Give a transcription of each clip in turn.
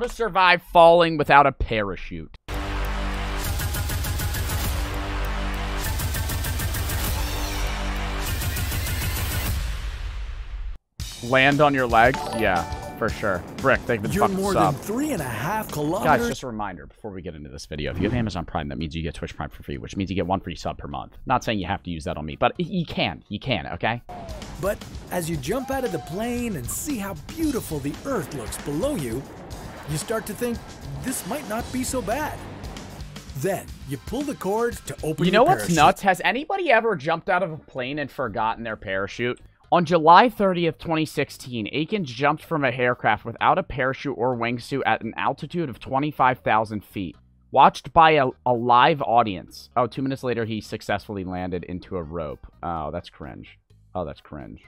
to survive falling without a parachute. Land on your legs? Yeah, for sure. Brick, they've been fucking You're more than 3.5 kilometers. Guys, just a reminder before we get into this video. If you have Amazon Prime, that means you get Twitch Prime for free, which means you get 1 free sub per month. Not saying you have to use that on me, but you can. You can, okay? But as you jump out of the plane and see how beautiful the Earth looks below you, you start to think this might not be so bad. Then you pull the cord to open You know what's nuts? Has anybody ever jumped out of a plane and forgotten their parachute? On July 30th, 2016, Akins jumped from a aircraft without a parachute or wingsuit at an altitude of 25,000 feet. Watched by a live audience. Oh, 2 minutes later, he successfully landed into a rope. Oh, that's cringe. Oh, that's cringe.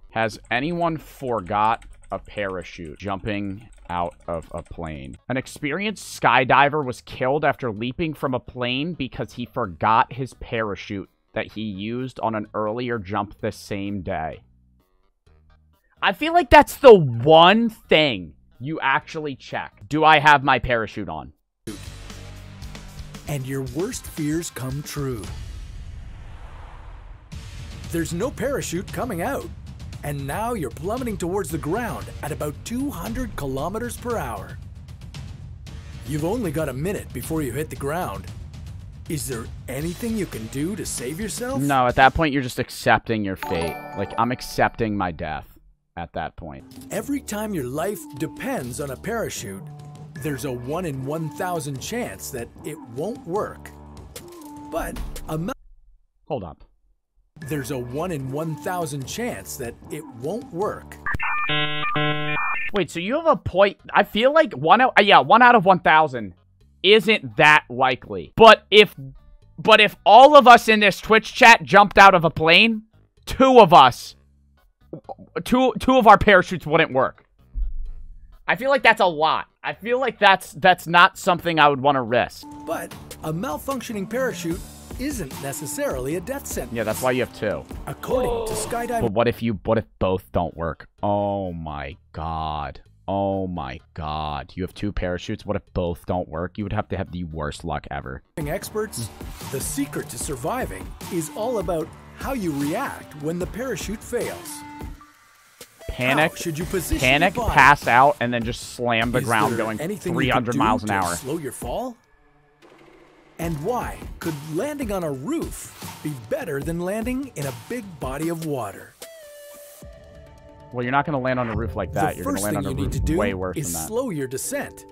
Has anyone forgot a parachute jumping out of a plane? An experienced skydiver was killed after leaping from a plane because he forgot his parachute that he used on an earlier jump the same day. I feel like that's the one thing you actually check. Do I have my parachute on? And your worst fears come true. There's no parachute coming out. And now you're plummeting towards the ground at about 200 kilometers per hour. You've only got a minute before you hit the ground. Is there anything you can do to save yourself? No, at that point, you're just accepting your fate. Like, I'm accepting my death at that point. Every time your life depends on a parachute, there's a 1 in 1,000 chance that it won't work. But Hold up. There's a 1 in 1,000 chance that it won't work. Wait, so you have a point? I feel like 1 out of 1,000 isn't that likely. But if all of us in this Twitch chat jumped out of a plane, two of our parachutes wouldn't work. I feel like that's a lot. I feel like that's not something I would want to risk. But a malfunctioning parachute isn't necessarily a death sentence. Yeah, that's why you have 2. According to skydiving. But what if both don't work? Oh my god. Oh my god. You have 2 parachutes. What if both don't work? You would have to have the worst luck ever. Experts, the secret to surviving is all about how you react when the parachute fails. Panic, should you position panic, your body? pass out, and then just slam the Is ground there going anything 300 you can miles do an to hour. slow your fall? And why could landing on a roof be better than landing in a big body of water? Well, you're not going to land on a roof like that. You're going to land on a roof way worse than that. Slow your descent.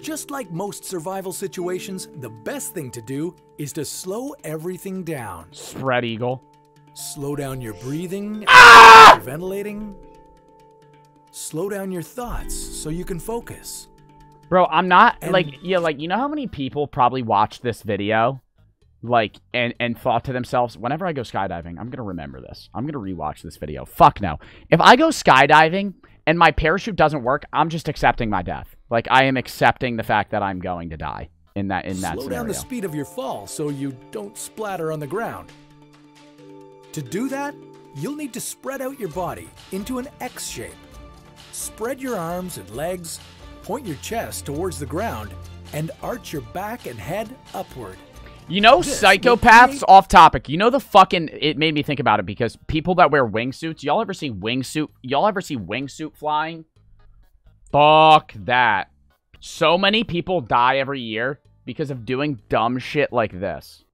Just like most survival situations, the best thing to do is to slow everything down. Spread eagle. Slow down your breathing, your ventilating. Slow down your thoughts so you can focus. Bro, I'm not, you know how many people probably watched this video, and thought to themselves, whenever I go skydiving, I'm going to remember this. I'm going to rewatch this video. Fuck no. If I go skydiving and my parachute doesn't work, I'm just accepting my death. Like, I am accepting the fact that I'm going to die in that scenario. Slow down the speed of your fall so you don't splatter on the ground. To do that, you'll need to spread out your body into an X shape. Spread your arms and legs, point your chest towards the ground, and arch your back and head upward. You know, psychopaths, off topic. You know it made me think about it because people that wear wingsuits, y'all ever see wingsuit flying? Fuck that. So many people die every year because of doing dumb shit like this.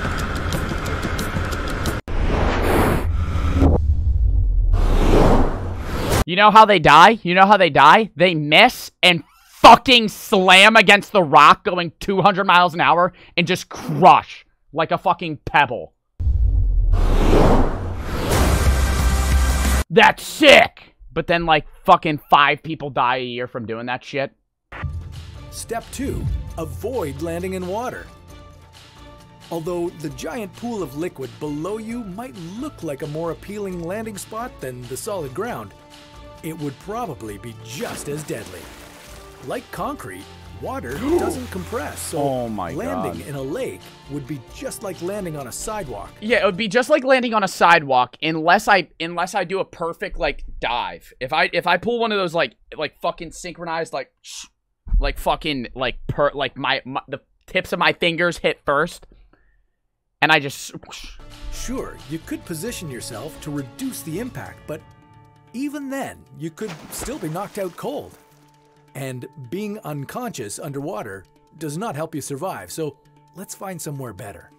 You know how they die? You know how they die? They miss and fucking slam against the rock going 200 miles an hour and just crush like a fucking pebble. That's sick! But then, like, fucking 5 people die a year from doing that shit. Step 2. Avoid landing in water. Although the giant pool of liquid below you might look like a more appealing landing spot than the solid ground, it would probably be just as deadly. Like concrete, water doesn't compress, so landing in a lake would be just like landing on a sidewalk. Yeah, it would be just like landing on a sidewalk unless I do a perfect like dive. If I pull one of those like fucking synchronized like like fucking, like, the tips of my fingers hit first, and I just... Sure, you could position yourself to reduce the impact, but even then, you could still be knocked out cold. And being unconscious underwater does not help you survive, so let's find somewhere better.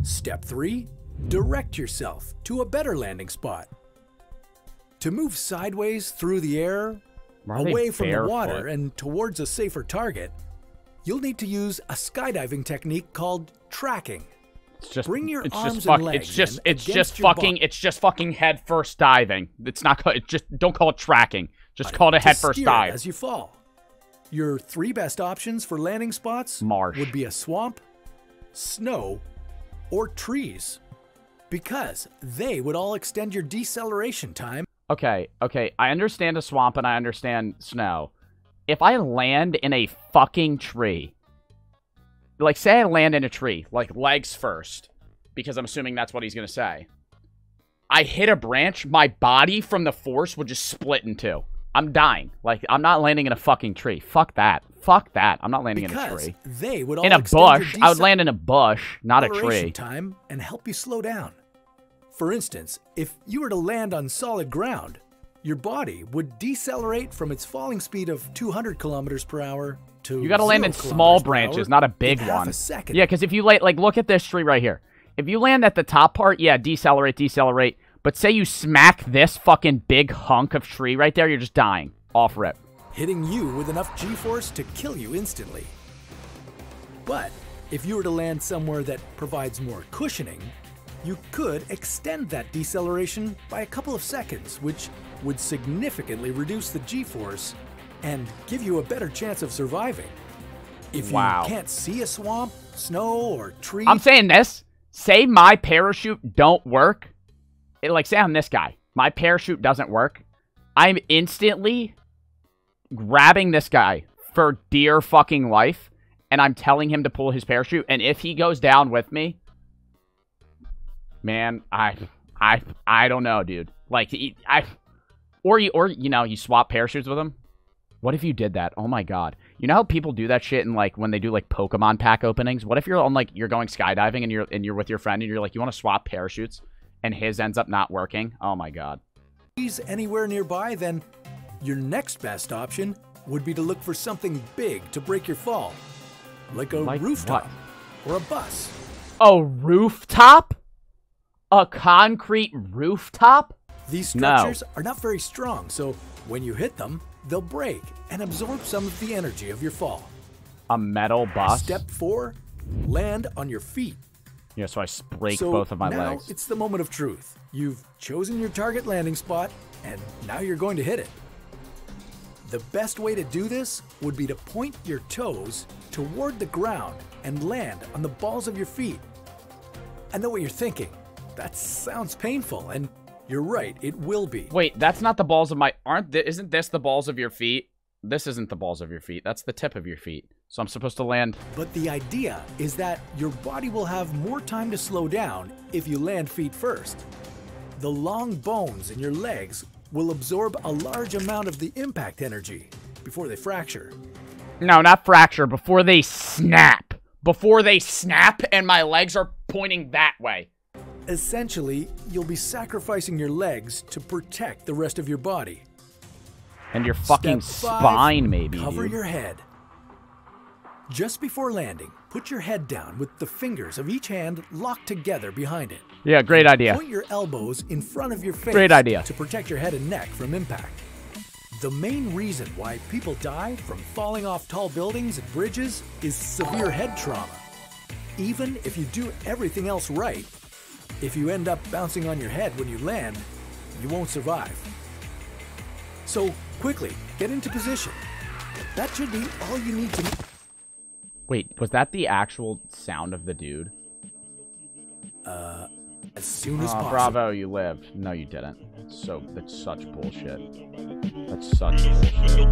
Step 3. Direct yourself to a better landing spot. To move sideways through the air, away from the water and towards a safer target, you'll need to use a skydiving technique called tracking. Bring your arms and legs it's just fucking head first diving. It's not, don't call it tracking. Just call it a head first dive. As you fall. Your 3 best options for landing spots would be a swamp, snow, or trees, because they would all extend your deceleration time. Okay, I understand a swamp and I understand snow. If I land in a fucking tree, like, say I land in a tree, like, legs first, because I'm assuming that's what he's gonna say. I hit a branch, my body from the force would just split in 2. I'm dying. Like, I'm not landing in a fucking tree. Fuck that. Fuck that. I'm not landing in a tree. They would all in a bush. I would land in a bush, not a tree. Time and help you slow down. For instance, if you were to land on solid ground, your body would decelerate from its falling speed of 200 kilometers per hour to you gotta land in small branches, not a big one. Yeah, because if you like, look at this tree right here. If you land at the top part, yeah, decelerate. But say you smack this fucking big hunk of tree right there, you're just dying. Off rip. Hitting you with enough G-force to kill you instantly. But if you were to land somewhere that provides more cushioning, you could extend that deceleration by a couple of seconds, which would significantly reduce the G-force and give you a better chance of surviving. If you can't see a swamp, snow, or tree... I'm saying this. Say my parachute don't work. Like, say I'm this guy. My parachute doesn't work. I'm instantly grabbing this guy for dear fucking life, and I'm telling him to pull his parachute, and if he goes down with me, man, I don't know, dude. Like, or you know, you swap parachutes with him. What if you did that? Oh my god. You know how people do that shit in, like, when they do, like, Pokemon pack openings? What if you're on, like, you're going skydiving and you're with your friend and you're like, you want to swap parachutes, and his ends up not working? Oh my god. If he's anywhere nearby, then your next best option would be to look for something big to break your fall. Like a rooftop or a bus. A rooftop? A concrete rooftop? These structures are not very strong, so when you hit them, they'll break and absorb some of the energy of your fall. A metal bus? Step 4, land on your feet. Yeah, so I break both of my legs. Now it's the moment of truth. You've chosen your target landing spot, and now you're going to hit it. The best way to do this would be to point your toes toward the ground and land on the balls of your feet. I know what you're thinking. That sounds painful, and you're right, it will be. Wait, that's not the balls of my... Isn't this the balls of your feet? This isn't the balls of your feet. That's the tip of your feet. So I'm supposed to land... But the idea is that your body will have more time to slow down if you land feet first. The long bones in your legs will absorb a large amount of the impact energy before they fracture. No, not fracture. Before they snap. Before they snap and my legs are pointing that way. Essentially, you'll be sacrificing your legs to protect the rest of your body. And your fucking spine, maybe, Cover your head. Just before landing, put your head down with the fingers of each hand locked together behind it. Yeah, great idea. Point your elbows in front of your face. Great idea. To protect your head and neck from impact. The main reason why people die from falling off tall buildings and bridges is severe head trauma. Even if you do everything else right, if you end up bouncing on your head when you land, you won't survive. So, quickly, get into position. That should be all you need to know. Wait, was that the actual sound of the dude? As soon as possible. Bravo, you lived. No, you didn't. That's such bullshit. That's such bullshit.